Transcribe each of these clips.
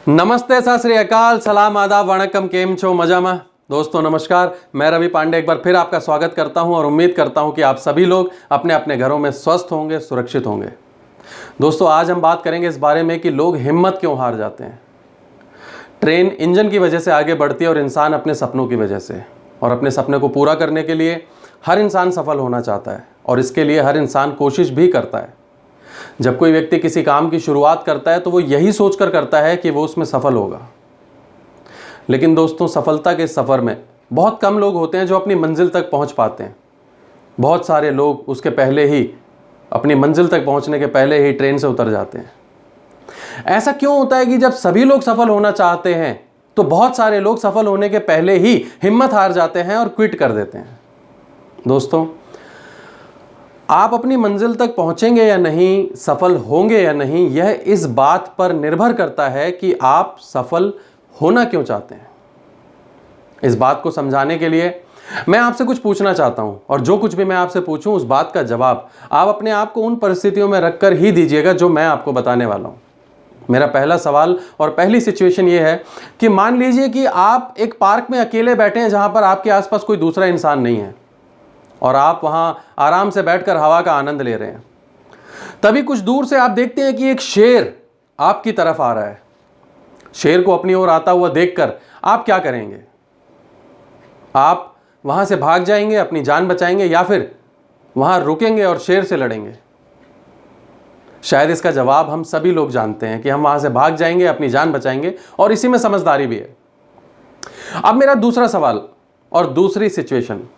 नमस्ते, सत श्री अकाल, सलाम, आदाब, वणक्कम, केम छो, मजामा। दोस्तों नमस्कार, मैं रवि पांडे एक बार फिर आपका स्वागत करता हूं और उम्मीद करता हूं कि आप सभी लोग अपने अपने घरों में स्वस्थ होंगे, सुरक्षित होंगे। दोस्तों आज हम बात करेंगे इस बारे में कि लोग हिम्मत क्यों हार जाते हैं। ट्रेन इंजन की वजह से आगे बढ़ती है और इंसान अपने सपनों की वजह से। और अपने सपने को पूरा करने के लिए हर इंसान सफल होना चाहता है और इसके लिए हर इंसान कोशिश भी करता है। जब कोई व्यक्ति किसी काम की शुरुआत करता है तो वो यही सोचकर करता है कि वो उसमें सफल होगा। लेकिन दोस्तों सफलता के सफ़र में बहुत कम लोग होते हैं जो अपनी मंजिल तक पहुंच पाते हैं। बहुत सारे लोग उसके पहले ही, अपनी मंजिल तक पहुंचने के पहले ही ट्रेन से उतर जाते हैं। ऐसा क्यों होता है कि जब सभी लोग सफल होना चाहते हैं तो बहुत सारे लोग सफल होने के पहले ही हिम्मत हार जाते हैं और क्विट कर देते हैं। दोस्तों आप अपनी मंजिल तक पहुंचेंगे या नहीं, सफल होंगे या नहीं, यह इस बात पर निर्भर करता है कि आप सफल होना क्यों चाहते हैं। इस बात को समझाने के लिए मैं आपसे कुछ पूछना चाहता हूं और जो कुछ भी मैं आपसे पूछूं उस बात का जवाब आप अपने आप को उन परिस्थितियों में रखकर ही दीजिएगा जो मैं आपको बताने वाला हूं। मेरा पहला सवाल और पहली सिचुएशन यह है कि मान लीजिए कि आप एक पार्क में अकेले बैठे हैं जहां पर आपके आसपास कोई दूसरा इंसान नहीं है और आप वहां आराम से बैठकर हवा का आनंद ले रहे हैं। तभी कुछ दूर से आप देखते हैं कि एक शेर आपकी तरफ आ रहा है। शेर को अपनी ओर आता हुआ देखकर आप क्या करेंगे? आप वहां से भाग जाएंगे, अपनी जान बचाएंगे, या फिर वहां रुकेंगे और शेर से लड़ेंगे? शायद इसका जवाब हम सभी लोग जानते हैं कि हम वहां से भाग जाएंगे, अपनी जान बचाएंगे, और इसी में समझदारी भी है। अब मेरा दूसरा सवाल और दूसरी सिचुएशन,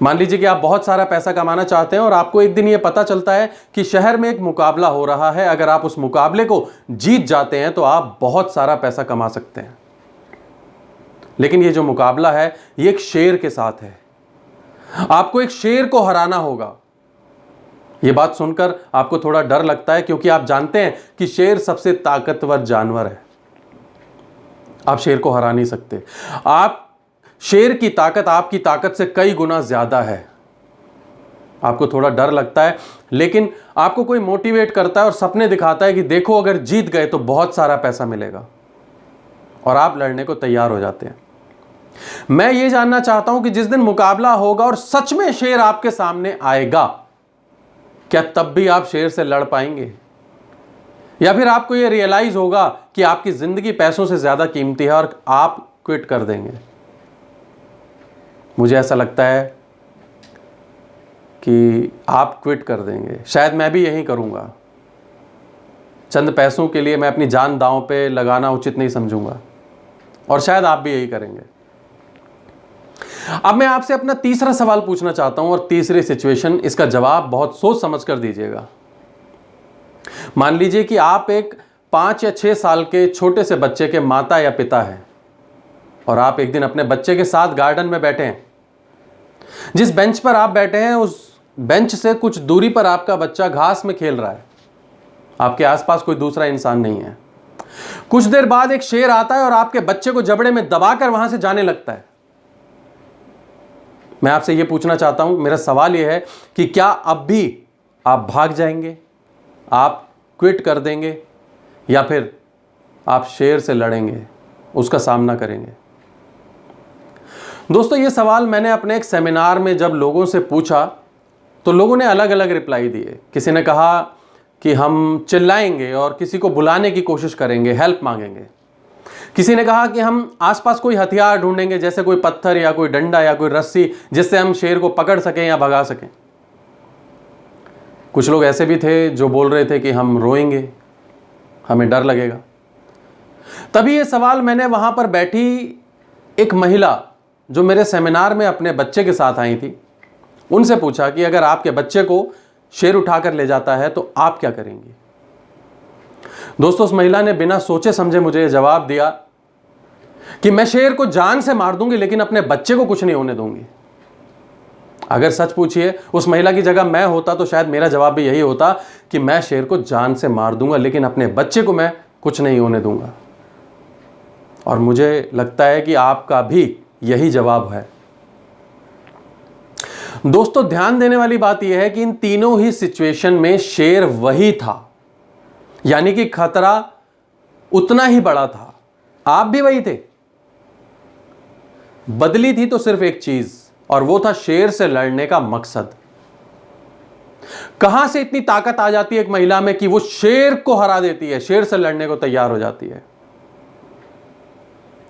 मान लीजिए कि आप बहुत सारा पैसा कमाना चाहते हैं और आपको एक दिन यह पता चलता है कि शहर में एक मुकाबला हो रहा है। अगर आप उस मुकाबले को जीत जाते हैं तो आप बहुत सारा पैसा कमा सकते हैं। लेकिन यह जो मुकाबला है यह एक शेर के साथ है। आपको एक शेर को हराना होगा। यह बात सुनकर आपको थोड़ा डर लगता है क्योंकि आप जानते हैं कि शेर सबसे ताकतवर जानवर है। आप शेर को हरा नहीं सकते। शेर की ताकत आपकी ताकत से कई गुना ज्यादा है। आपको थोड़ा डर लगता है, लेकिन आपको कोई मोटिवेट करता है और सपने दिखाता है कि देखो अगर जीत गए तो बहुत सारा पैसा मिलेगा, और आप लड़ने को तैयार हो जाते हैं। मैं ये जानना चाहता हूं कि जिस दिन मुकाबला होगा और सच में शेर आपके सामने आएगा, क्या तब भी आप शेर से लड़ पाएंगे, या फिर आपको यह रियलाइज होगा कि आपकी जिंदगी पैसों से ज्यादा कीमती है और आप क्विट कर देंगे? मुझे ऐसा लगता है कि आप क्विट कर देंगे। शायद मैं भी यही करूंगा। चंद पैसों के लिए मैं अपनी जान दांव पे लगाना उचित नहीं समझूंगा, और शायद आप भी यही करेंगे। अब मैं आपसे अपना तीसरा सवाल पूछना चाहता हूं और तीसरी सिचुएशन, इसका जवाब बहुत सोच समझ कर दीजिएगा। मान लीजिए कि आप एक 5 या 6 साल के छोटे से बच्चे के माता या पिता हैं और आप एक दिन अपने बच्चे के साथ गार्डन में बैठे हैं। जिस बेंच पर आप बैठे हैं उस बेंच से कुछ दूरी पर आपका बच्चा घास में खेल रहा है। आपके आसपास कोई दूसरा इंसान नहीं है। कुछ देर बाद एक शेर आता है और आपके बच्चे को जबड़े में दबाकर वहां से जाने लगता है। मैं आपसे यह पूछना चाहता हूं, मेरा सवाल यह है कि क्या अब भी आप भाग जाएंगे, आप क्विट कर देंगे, या फिर आप शेर से लड़ेंगे, उसका सामना करेंगे? दोस्तों ये सवाल मैंने अपने एक सेमिनार में जब लोगों से पूछा तो लोगों ने अलग अलग रिप्लाई दिए। किसी ने कहा कि हम चिल्लाएंगे और किसी को बुलाने की कोशिश करेंगे, हेल्प मांगेंगे। किसी ने कहा कि हम आसपास कोई हथियार ढूंढेंगे, जैसे कोई पत्थर या कोई डंडा या कोई रस्सी, जिससे हम शेर को पकड़ सकें या भगा सकें। कुछ लोग ऐसे भी थे जो बोल रहे थे कि हम रोएंगे, हमें डर लगेगा। तभी ये सवाल मैंने वहां पर बैठी एक महिला जो मेरे सेमिनार में अपने बच्चे के साथ आई थी, उनसे पूछा कि अगर आपके बच्चे को शेर उठाकर ले जाता है तो आप क्या करेंगी? दोस्तों उस महिला ने बिना सोचे समझे मुझे जवाब दिया कि मैं शेर को जान से मार दूंगी लेकिन अपने बच्चे को कुछ नहीं होने दूंगी। अगर सच पूछिए उस महिला की जगह मैं होता तो शायद मेरा जवाब भी यही होता कि मैं शेर को जान से मार दूंगा लेकिन अपने बच्चे को मैं कुछ नहीं होने दूंगा। और मुझे लगता है कि आपका भी यही जवाब है। दोस्तों ध्यान देने वाली बात यह है कि इन तीनों ही सिचुएशन में शेर वही था, यानी कि खतरा उतना ही बड़ा था। आप भी वही थे। बदली थी तो सिर्फ एक चीज, और वो था शेर से लड़ने का मकसद। कहां से इतनी ताकत आ जाती है एक महिला में कि वो शेर को हरा देती है, शेर से लड़ने को तैयार हो जाती है।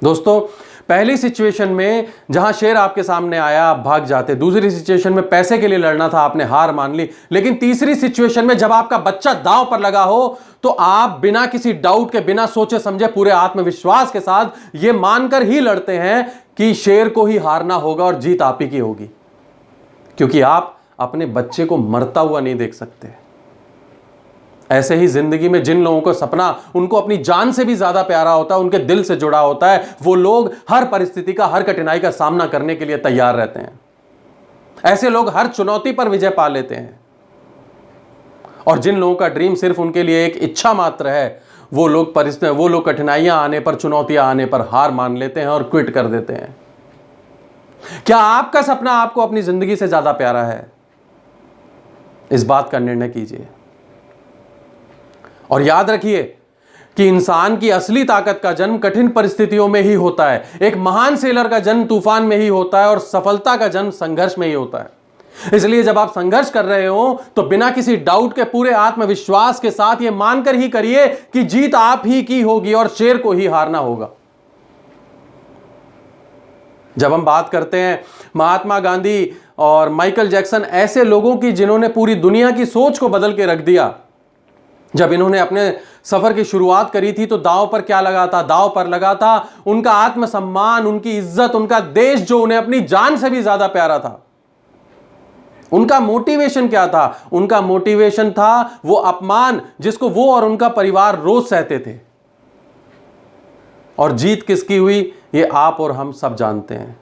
दोस्तों, पहली सिचुएशन में जहां शेर आपके सामने आया, आप भाग जाते। दूसरी सिचुएशन में पैसे के लिए लड़ना था, आपने हार मान ली। लेकिन तीसरी सिचुएशन में जब आपका बच्चा दांव पर लगा हो, तो आप बिना किसी डाउट के, बिना सोचे समझे, पूरे आत्मविश्वास के साथ यह मानकर ही लड़ते हैं कि शेर को ही हारना होगा और जीत आप ही की होगी, क्योंकि आप अपने बच्चे को मरता हुआ नहीं देख सकते। ऐसे ही जिंदगी में जिन लोगों को सपना उनको अपनी जान से भी ज्यादा प्यारा होता है, उनके दिल से जुड़ा होता है, वो लोग हर परिस्थिति का, हर कठिनाई का सामना करने के लिए तैयार रहते हैं। ऐसे लोग हर चुनौती पर विजय पा लेते हैं। और जिन लोगों का ड्रीम सिर्फ उनके लिए एक इच्छा मात्र है, वो लोग कठिनाइयां आने पर, चुनौतियां आने पर हार मान लेते हैं और क्विट कर देते हैं। क्या आपका सपना आपको अपनी जिंदगी से ज्यादा प्यारा है? इस बात का निर्णय कीजिए। और याद रखिए कि इंसान की असली ताकत का जन्म कठिन परिस्थितियों में ही होता है। एक महान सेलर का जन्म तूफान में ही होता है और सफलता का जन्म संघर्ष में ही होता है। इसलिए जब आप संघर्ष कर रहे हो तो बिना किसी डाउट के, पूरे आत्मविश्वास के साथ यह मानकर ही करिए कि जीत आप ही की होगी और शेर को ही हारना होगा। जब हम बात करते हैं महात्मा गांधी और माइकल जैक्सन, ऐसे लोगों की जिन्होंने पूरी दुनिया की सोच को बदल के रख दिया, जब इन्होंने अपने सफर की शुरुआत करी थी तो दांव पर क्या लगा था? दांव पर लगा था उनका आत्मसम्मान, उनकी इज्जत, उनका देश जो उन्हें अपनी जान से भी ज्यादा प्यारा था। उनका मोटिवेशन क्या था? उनका मोटिवेशन था वो अपमान जिसको वो और उनका परिवार रोज सहते थे। और जीत किसकी हुई, ये आप और हम सब जानते हैं।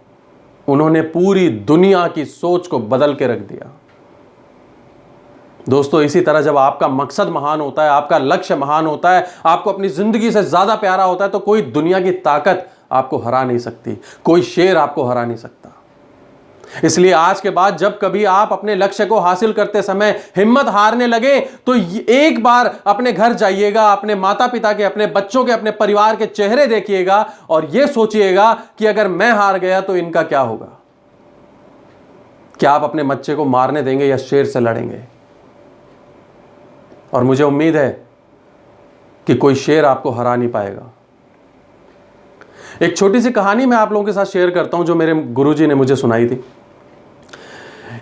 उन्होंने पूरी दुनिया की सोच को बदल के रख दिया। दोस्तों, इसी तरह जब आपका मकसद महान होता है, आपका लक्ष्य महान होता है, आपको अपनी जिंदगी से ज्यादा प्यारा होता है, तो कोई दुनिया की ताकत आपको हरा नहीं सकती, कोई शेर आपको हरा नहीं सकता। इसलिए आज के बाद जब कभी आप अपने लक्ष्य को हासिल करते समय हिम्मत हारने लगे, तो एक बार अपने घर जाइएगा, अपने माता पिता के, अपने बच्चों के, अपने परिवार के चेहरे देखिएगा और यह सोचिएगा कि अगर मैं हार गया तो इनका क्या होगा। क्या आप अपने बच्चे को मारने देंगे या शेर से लड़ेंगे? और मुझे उम्मीद है कि कोई शेर आपको हरा नहीं पाएगा। एक छोटी सी कहानी मैं आप लोगों के साथ शेयर करता हूं जो मेरे गुरुजी ने मुझे सुनाई थी।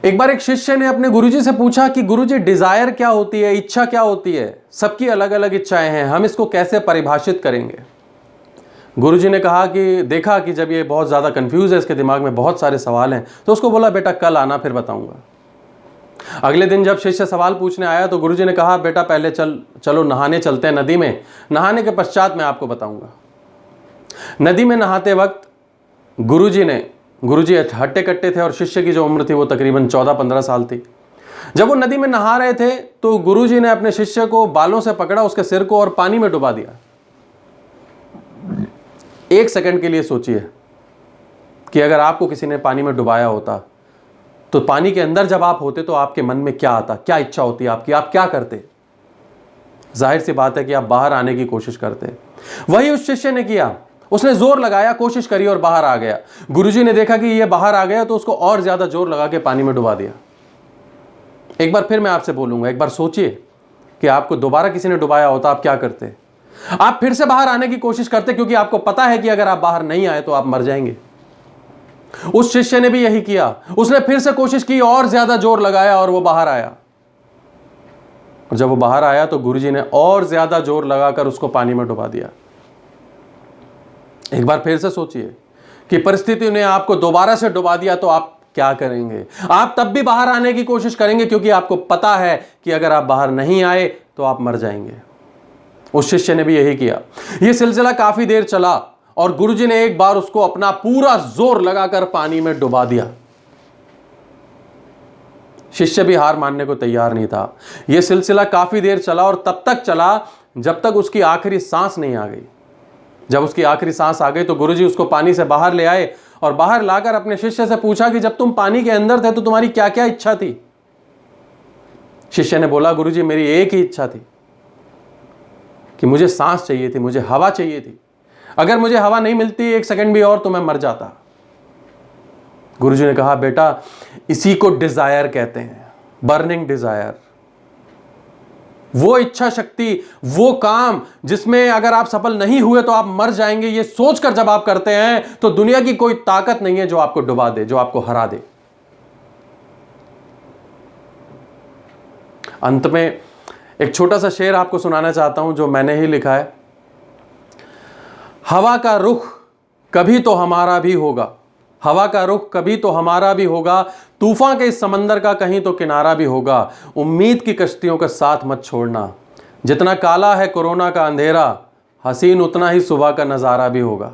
एक बार एक शिष्य ने अपने गुरुजी से पूछा कि गुरुजी, डिजायर क्या होती है, इच्छा क्या होती है? सबकी अलग अलग इच्छाएं हैं, हम इसको कैसे परिभाषित करेंगे? गुरुजी ने कहा कि देखा कि जब ये बहुत ज्यादा कंफ्यूज है, इसके दिमाग में बहुत सारे सवाल हैं, तो उसको बोला, बेटा कल आना, फिर बताऊंगा। अगले दिन जब शिष्य सवाल पूछने आया तो गुरुजी ने कहा, बेटा पहले चलो नहाने चलते हैं नदी में, नहाने के पश्चात मैं आपको बताऊंगा। नदी में नहाते वक्त गुरुजी हट्टे कट्टे थे और शिष्य की जो उम्र थी वो तकरीबन 14-15 साल थी। जब वो नदी में नहा रहे थे तो गुरुजी ने अपने शिष्य को बालों से पकड़ा, उसके सिर को, और पानी में डुबा दिया। एक सेकंड के लिए सोचिए कि अगर आपको किसी ने पानी में डुबाया होता तो पानी के अंदर जब आप होते तो आपके मन में क्या आता, क्या इच्छा होती आपकी, आप क्या करते? जाहिर सी बात है कि आप बाहर आने की कोशिश करते। वही उस शिष्य ने किया। उसने जोर लगाया, कोशिश करी और बाहर आ गया। गुरुजी ने देखा कि ये बाहर आ गया तो उसको और ज्यादा जोर लगा के पानी में डुबा दिया। एक बार फिर मैं आपसे बोलूंगा, एक बार सोचिए कि आपको दोबारा किसी ने डुबाया होता, आप क्या करते? आप फिर से बाहर आने की कोशिश करते, क्योंकि आपको पता है कि अगर आप बाहर नहीं आए तो आप मर जाएंगे। उस शिष्य ने भी यही किया। उसने फिर से कोशिश की, और ज्यादा जोर लगाया और वो बाहर आया। और जब वो बाहर आया तो गुरुजी ने और ज्यादा जोर लगाकर उसको पानी में डुबा दिया। एक बार फिर से सोचिए कि परिस्थिति ने आपको दोबारा से डुबा दिया तो आप क्या करेंगे? आप तब भी बाहर आने की कोशिश करेंगे, क्योंकि आपको पता है कि अगर आप बाहर नहीं आए तो आप मर जाएंगे। उस शिष्य ने भी यही किया। यह सिलसिला काफी देर चला और गुरुजी ने एक बार उसको अपना पूरा जोर लगाकर पानी में डुबा दिया। शिष्य भी हार मानने को तैयार नहीं था। यह सिलसिला काफी देर चला और तब तक चला जब तक उसकी आखिरी सांस नहीं आ गई। जब उसकी आखिरी सांस आ गई तो गुरुजी उसको पानी से बाहर ले आए और बाहर लाकर अपने शिष्य से पूछा कि जब तुम पानी के अंदर थे तो तुम्हारी क्या क्या इच्छा थी? शिष्य ने बोला, गुरुजी मेरी एक ही इच्छा थी कि मुझे सांस चाहिए थी, मुझे हवा चाहिए थी। अगर मुझे हवा नहीं मिलती 1 सेकंड भी और तो मैं मर जाता। गुरुजी ने कहा, बेटा इसी को डिजायर कहते हैं, बर्निंग डिजायर। वो इच्छा शक्ति, वो काम जिसमें अगर आप सफल नहीं हुए तो आप मर जाएंगे, ये सोचकर जब आप करते हैं तो दुनिया की कोई ताकत नहीं है जो आपको डुबा दे, जो आपको हरा दे। अंत में एक छोटा सा शेर आपको सुनाना चाहता हूं जो मैंने ही लिखा है। हवा का रुख कभी तो हमारा भी होगा, हवा का रुख कभी तो हमारा भी होगा, तूफान के इस समंदर का कहीं तो किनारा भी होगा। उम्मीद की कश्तियों का साथ मत छोड़ना, जितना काला है कोरोना का अंधेरा, हसीन उतना ही सुबह का नजारा भी होगा।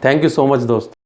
थैंक यू सो मच दोस्त।